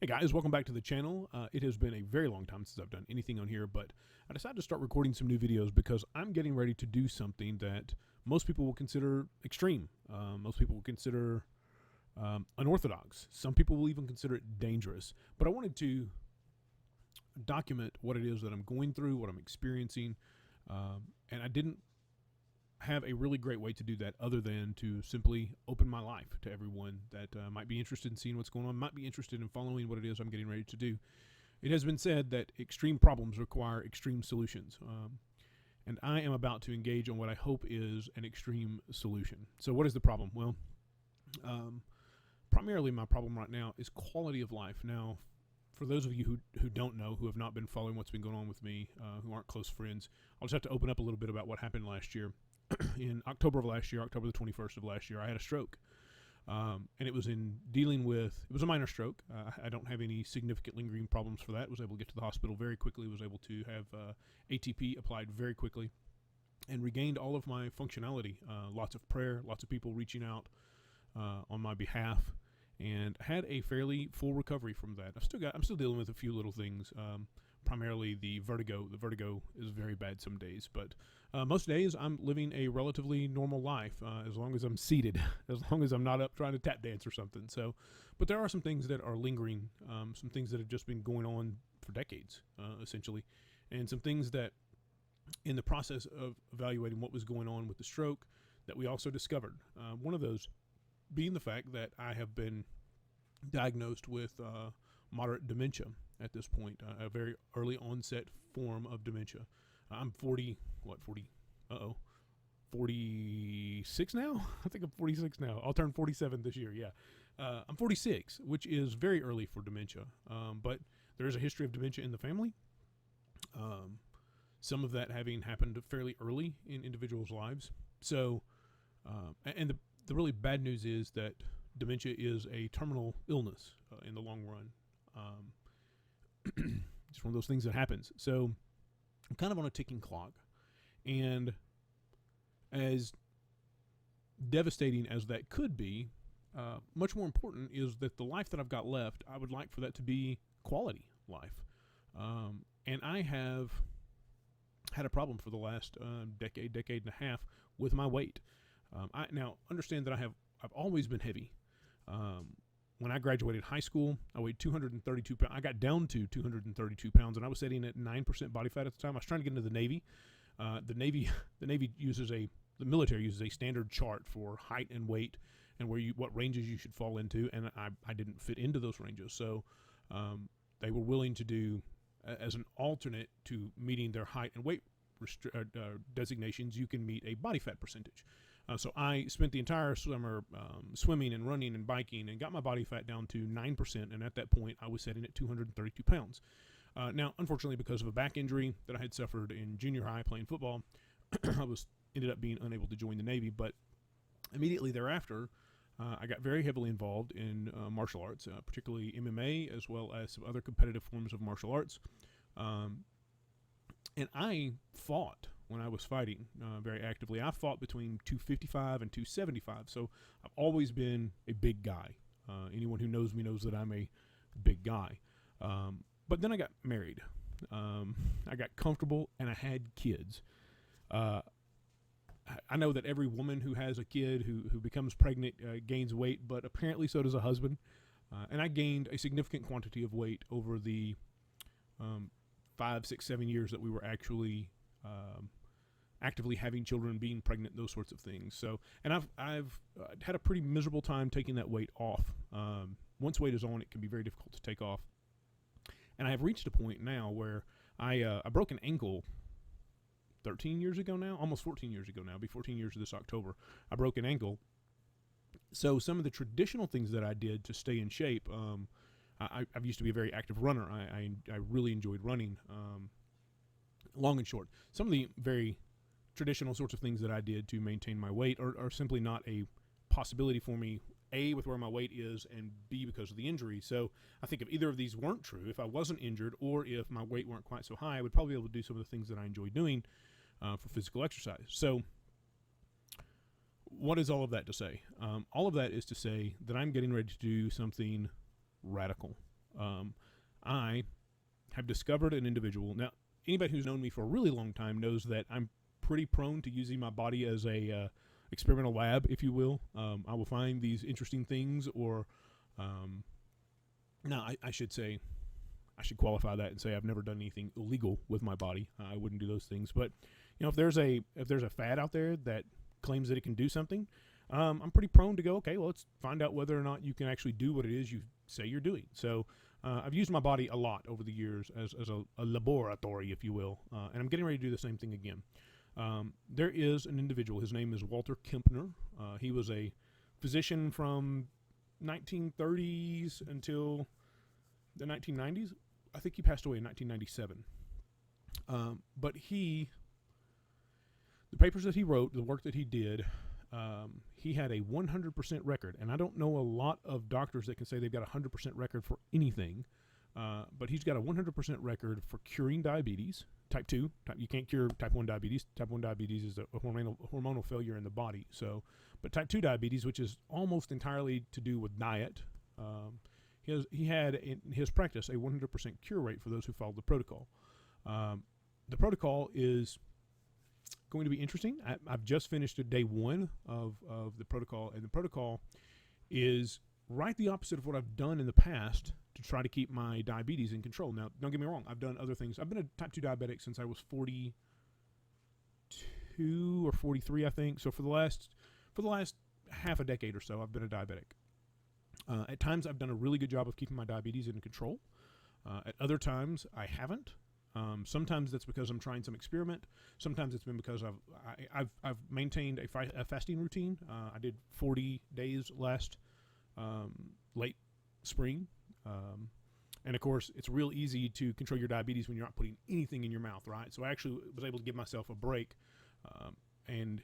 Hey guys, welcome back to the channel. It has been a very long time since I've done anything on here, but I decided to start recording some new videos because I'm getting ready to do something that most people will consider extreme. Most people will consider unorthodox. Some people will even consider it dangerous. But I wanted to document what it is that I'm going through, what I'm experiencing, and I didn't have a really great way to do that other than to simply open my life to everyone that might be interested in seeing what's going on, might be interested in following what it is I'm getting ready to do. It has been said that extreme problems require extreme solutions, and I am about to engage on what I hope is an extreme solution. So what is the problem? Well, primarily my problem right now is quality of life. Now, for those of you who don't know, who have not been following what's been going on with me, who aren't close friends, I'll just have to open up a little bit about what happened last year. In October of last year, October the 21st of last year, I had a stroke. And it was in dealing with, it was a minor stroke. I don't have any significant lingering problems for that. Was able to get to the hospital very quickly, was able to have ATP applied very quickly, and regained all of my functionality. Lots of prayer, lots of people reaching out on my behalf, and had a fairly full recovery from that. I'm still dealing with a few little things. Primarily the vertigo. The vertigo is very bad some days, but most days I'm living a relatively normal life as long as I'm seated, as long as I'm not up trying to tap dance or something. So, but there are some things that are lingering, some things that have just been going on for decades, essentially, and some things that in the process of evaluating what was going on with the stroke that we also discovered. One of those being the fact that I have been diagnosed with moderate dementia at this point, a very early onset form of dementia. I'm 46 now? I think I'm 46 now. I'll turn 47 this year, yeah. I'm 46, which is very early for dementia, but there is a history of dementia in the family. Some of that having happened fairly early in individuals' lives. So, and the really bad news is that dementia is a terminal illness in the long run. It's one of those things that happens. So I'm kind of on a ticking clock, and as devastating as that could be, much more important is that the life that I've got left, I would like for that to be quality life. And I have had a problem for the last decade and a half with my weight. I now understand that I've always been heavy. When I graduated high school, I weighed 232 pounds. I got down to 232 pounds, and I was sitting at 9% body fat at the time. I was trying to get into the Navy. The Navy uses the military uses a standard chart for height and weight and what ranges you should fall into, and I didn't fit into those ranges. So they were willing to do, as an alternate to meeting their height and weight designations, you can meet a body fat percentage. So I spent the entire summer swimming and running and biking and got my body fat down to 9%, and at that point I was sitting at 232 pounds. Now, unfortunately, because of a back injury that I had suffered in junior high playing football, I ended up being unable to join the Navy, but immediately thereafter, I got very heavily involved in martial arts, particularly MMA, as well as some other competitive forms of martial arts. And I fought when I was fighting very actively. I fought between 255 and 275, so I've always been a big guy. Anyone who knows me knows that I'm a big guy. But then I got married. I got comfortable, and I had kids. I know that every woman who has a kid who becomes pregnant gains weight, but apparently so does a husband. And I gained a significant quantity of weight over the 5, 6, 7 years that we were actually actively having children, being pregnant, those sorts of things. So, and I've had a pretty miserable time taking that weight off. Once weight is on, it can be very difficult to take off. And I have reached a point now where I broke an ankle 13 years ago now, almost 14 years ago now. It'll be 14 years this October. I broke an ankle. So some of the traditional things that I did to stay in shape, I've used to be a very active runner. I really enjoyed running. Long and short, some of the very traditional sorts of things that I did to maintain my weight are simply not a possibility for me, A, with where my weight is, and B, because of the injury. So I think if either of these weren't true, if I wasn't injured or if my weight weren't quite so high, I would probably be able to do some of the things that I enjoy doing for physical exercise. So what is all of that to say? All of that is to say that I'm getting ready to do something radical. I have discovered an individual. Now, anybody who's known me for a really long time knows that I'm pretty prone to using my body as a experimental lab, if you will. I will find these interesting things, or now I should say, I should qualify that and say I've never done anything illegal with my body. I wouldn't do those things. But if there's a fad out there that claims that it can do something, I'm pretty prone to go, okay, well, let's find out whether or not you can actually do what it is you say you're doing. So I've used my body a lot over the years as a laboratory, if you will, and I'm getting ready to do the same thing again. There is an individual. His name is Walter Kempner. He was a physician from 1930s until the 1990s. I think he passed away in 1997. But the papers that he wrote, the work that he did, he had a 100% record. And I don't know a lot of doctors that can say they've got a 100% record for anything. But he's got a 100% record for curing diabetes, type 2. You can't cure type 1 diabetes. Type 1 diabetes is a hormonal failure in the body. But type 2 diabetes, which is almost entirely to do with diet, he had in his practice a 100% cure rate for those who followed the protocol. The protocol is going to be interesting. I've just finished day one of the protocol, and the protocol is right the opposite of what I've done in the past to try to keep my diabetes in control. Now, don't get me wrong. I've done other things. I've been a type 2 diabetic since I was 42 or 43, I think. So for the last half a decade or so, I've been a diabetic. At times, I've done a really good job of keeping my diabetes in control. At other times, I haven't. Sometimes that's because I'm trying some experiment. Sometimes it's been because I've maintained a fasting routine. I did 40 days last late spring. And of course, it's real easy to control your diabetes when you're not putting anything in your mouth, right? So I actually was able to give myself a break and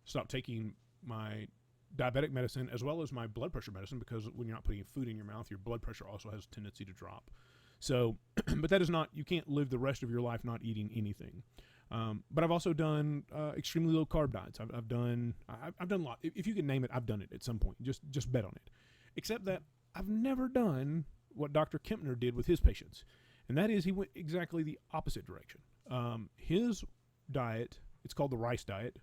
stop taking my diabetic medicine as well as my blood pressure medicine, because when you're not putting food in your mouth, your blood pressure also has a tendency to drop. So, but that is not, you can't live the rest of your life not eating anything. But I've also done extremely low carb diets. I've done a lot. If you can name it, I've done it at some point. Just bet on it. Except that I've never done what Dr. Kempner did with his patients, and that is he went exactly the opposite direction. His diet, it's called the rice diet,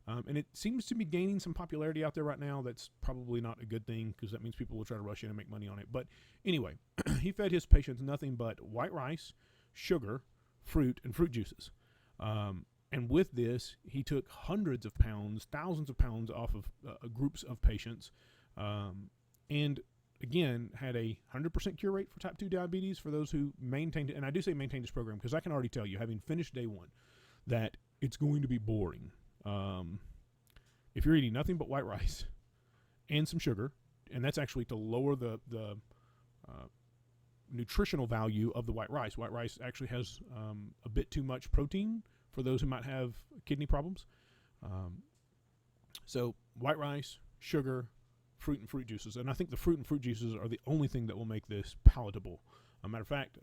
and it seems to be gaining some popularity out there right now. That's probably not a good thing, because that means people will try to rush in and make money on it. But anyway, he fed his patients nothing but white rice, sugar, fruit, and fruit juices. And with this, he took hundreds of pounds, thousands of pounds off of groups of patients, and again, had a 100% cure rate for type 2 diabetes for those who maintained it. And I do say maintain this program because I can already tell you, having finished day one, that it's going to be boring. If you're eating nothing but white rice and some sugar, and that's actually to lower the nutritional value of the white rice. White rice actually has a bit too much protein for those who might have kidney problems. So white rice, sugar, fruit and fruit juices. And I think the fruit and fruit juices are the only thing that will make this palatable. As a matter of fact,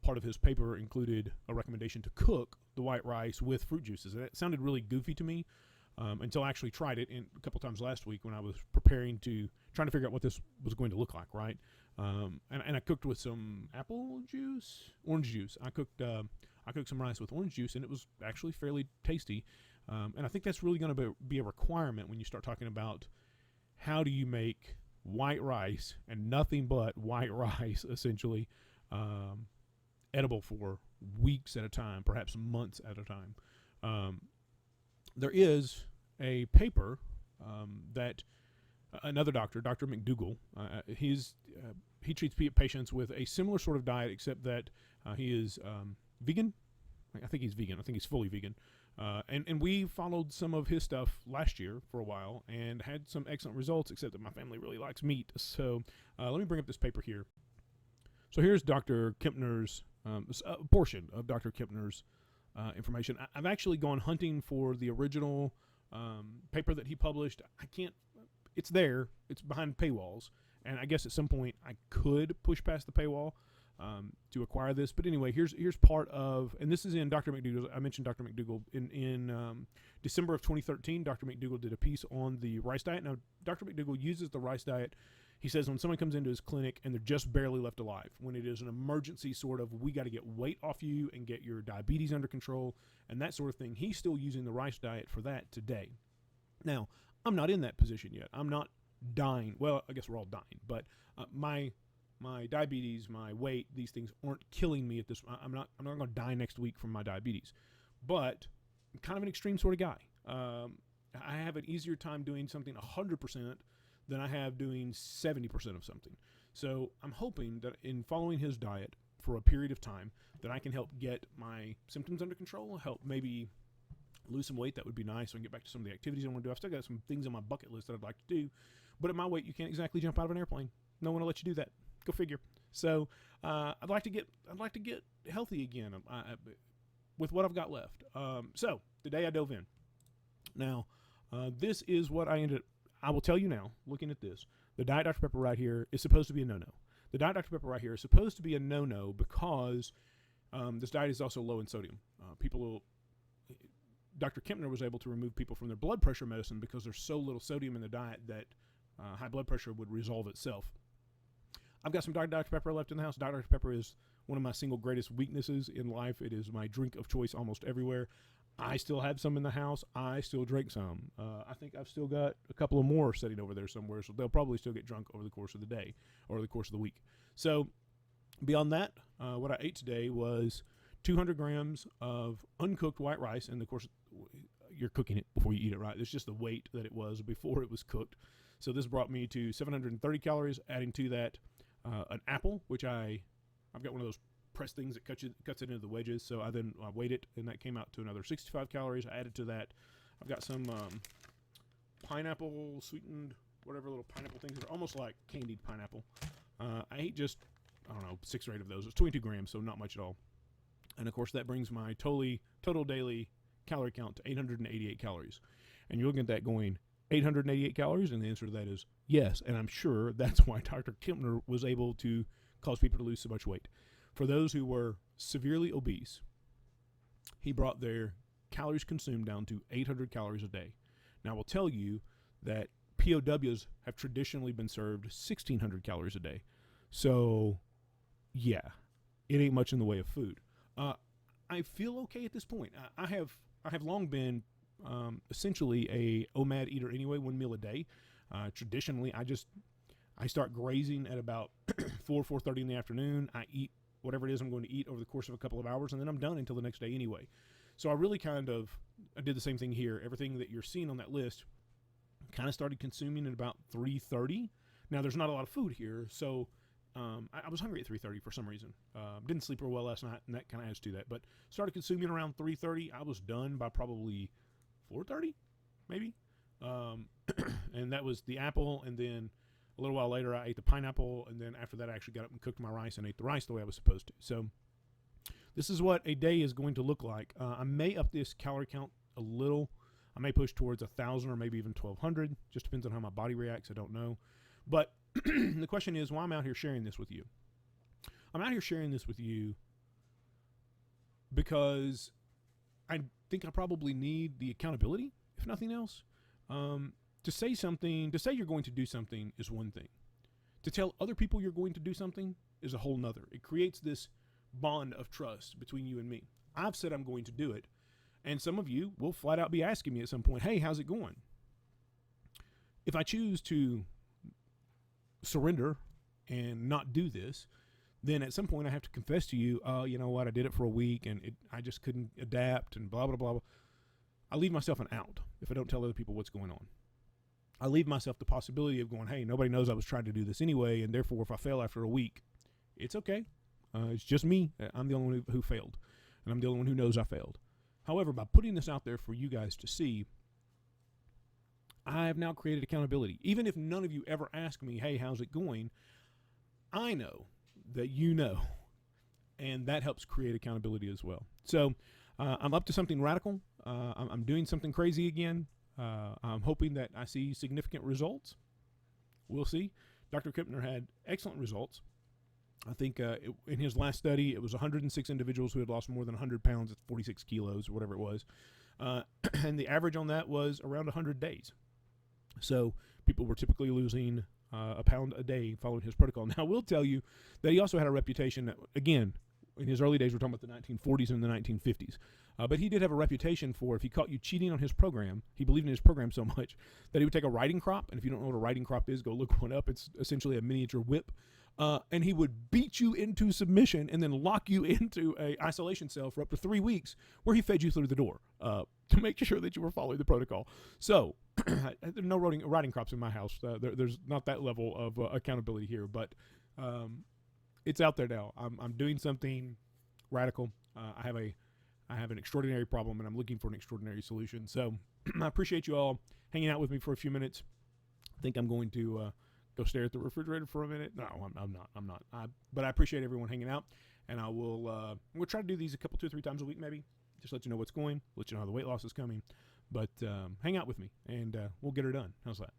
part of his paper included a recommendation to cook the white rice with fruit juices. And it sounded really goofy to me until I actually tried it a couple times last week when I was trying to figure out what this was going to look like, right? And I cooked with some orange juice. I cooked some rice with orange juice, and it was actually fairly tasty. And I think that's really going to be a requirement when you start talking about how do you make white rice and nothing but white rice, essentially, edible for weeks at a time, perhaps months at a time. There is a paper that another doctor, Dr. McDougall, he treats patients with a similar sort of diet, except that he is vegan. I think he's vegan. I think he's fully vegan. And we followed some of his stuff last year for a while and had some excellent results, except that my family really likes meat. So let me bring up this paper here. So here's Dr. Kempner's, a portion of Dr. Kempner's information. I've actually gone hunting for the original paper that he published. It's there. It's behind paywalls. And I guess at some point I could push past the paywall to acquire this. But anyway, here's part of, and this is in Dr. McDougall. I mentioned Dr. McDougall in December of 2013. Dr. McDougall did a piece on the rice diet. Now, Dr. McDougall uses the rice diet He says when someone comes into his clinic and they're just barely left alive, when it is an emergency sort of, we got to get weight off you and get your diabetes under control and that sort of thing, he's still using the rice diet for that today. Now, I'm not in that position yet. I'm not dying. Well, I guess we're all dying, but my diabetes, my weight, these things aren't killing me at this. I'm not going to die next week from my diabetes, but I'm kind of an extreme sort of guy. I have an easier time doing something 100% than I have doing 70% of something. So I'm hoping that in following his diet for a period of time that I can help get my symptoms under control, help maybe lose some weight. That would be nice. So I can get back to some of the activities I want to do. I've still got some things on my bucket list that I'd like to do, but at my weight, you can't exactly jump out of an airplane. No one will let you do that. Go figure. So I'd like to get healthy again with what I've got left. So today I dove in. Now this is what I will tell you now, looking at this, the Diet Dr. Pepper right here is supposed to be a no-no. The Diet Dr. Pepper right here is supposed to be a no-no because this diet is also low in sodium. Dr. Kempner was able to remove people from their blood pressure medicine because there's so little sodium in the diet that high blood pressure would resolve itself. I've got some Diet Dr. Pepper left in the house. Dr. Pepper is one of my single greatest weaknesses in life. It is my drink of choice almost everywhere. I still have some in the house. I still drink some. I think I've still got a couple of more sitting over there somewhere, so they'll probably still get drunk over the course of the day or the course of the week. So beyond that, what I ate today was 200 grams of uncooked white rice. And of course, you're cooking it before you eat it, right? It's just the weight that it was before it was cooked. So this brought me to 730 calories, adding to that an apple, which I've got one of those press things that cuts it into the wedges. So I weighed it, and that came out to another 65 calories. I added to that. I've got some pineapple sweetened, whatever little pineapple things that are almost like candied pineapple. I ate just, 6 or 8 of those. It's 22 grams, so not much at all. And of course, that brings my total daily calorie count to 888 calories. And you're looking at that going, 888 calories? And the answer to that is yes. And I'm sure that's why Dr. Kempner was able to cause people to lose so much weight. For those who were severely obese, he brought their calories consumed down to 800 calories a day. Now, I will tell you that POWs have traditionally been served 1,600 calories a day. So, yeah, it ain't much in the way of food. I feel okay at this point. I have long been essentially a OMAD eater anyway, 1 meal a day. Traditionally, I start grazing at about 4:30 in the afternoon. I eat whatever it is I'm going to eat over the course of a couple of hours, and then I'm done until the next day anyway. So I really I did the same thing here. Everything that you're seeing on that list kind of started consuming at about 3:30. Now, there's not a lot of food here, so I was hungry at 3:30 for some reason. Didn't sleep real well last night, and that kind of adds to that. But started consuming around 3:30. I was done by probably 4:30, maybe. And that was the apple, and then a little while later, I ate the pineapple, and then after that, I actually got up and cooked my rice and ate the rice the way I was supposed to. So this is what a day is going to look like. I may up this calorie count a little. I may push towards 1,000 or maybe even 1,200. Just depends on how my body reacts. I don't know. But the question is, why I'm out here sharing this with you? I'm out here sharing this with you because I think I probably need the accountability, if nothing else. To say you're going to do something is one thing. To tell other people you're going to do something is a whole nother. It creates this bond of trust between you and me. I've said I'm going to do it, and some of you will flat out be asking me at some point, hey, how's it going? If I choose to surrender and not do this, then at some point I have to confess to you, you know what, I did it for a week, and I just couldn't adapt, and blah, blah, blah, blah. I leave myself an out if I don't tell other people what's going on. I leave myself the possibility of going, hey, nobody knows I was trying to do this anyway, and therefore if I fail after a week, it's okay. It's just me. I'm the only one who failed, and I'm the only one who knows I failed. However, by putting this out there for you guys to see, I have now created accountability. Even if none of you ever ask me, hey, how's it going? I know that you know, and that helps create accountability as well. So I'm up to something radical. I'm doing something crazy again. I'm hoping that I see significant results. We'll see. Dr. Kempner had excellent results. I think in his last study, it was 106 individuals who had lost more than 100 pounds at 46 kilos, or whatever it was. And the average on that was around 100 days. So people were typically losing a pound a day following his protocol. Now, I will tell you that he also had a reputation that, again, in his early days, we're talking about the 1940s and the 1950s. But he did have a reputation for, if he caught you cheating on his program, he believed in his program so much that he would take a riding crop. And if you don't know what a riding crop is, go look one up. It's essentially a miniature whip. And he would beat you into submission and then lock you into a isolation cell for up to 3 weeks, where he fed you through the door to make sure that you were following the protocol. So there are no riding crops in my house. There's not that level of accountability here, but it's out there now. I'm doing something radical. I have an extraordinary problem, and I'm looking for an extraordinary solution. So I appreciate you all hanging out with me for a few minutes. I think I'm going to go stare at the refrigerator for a minute. No, I'm not. But I appreciate everyone hanging out, and I will we'll try to do these 2 or 3 times a week, maybe. Just let you know what's going, let you know how the weight loss is coming. But hang out with me, and we'll get her done. How's that?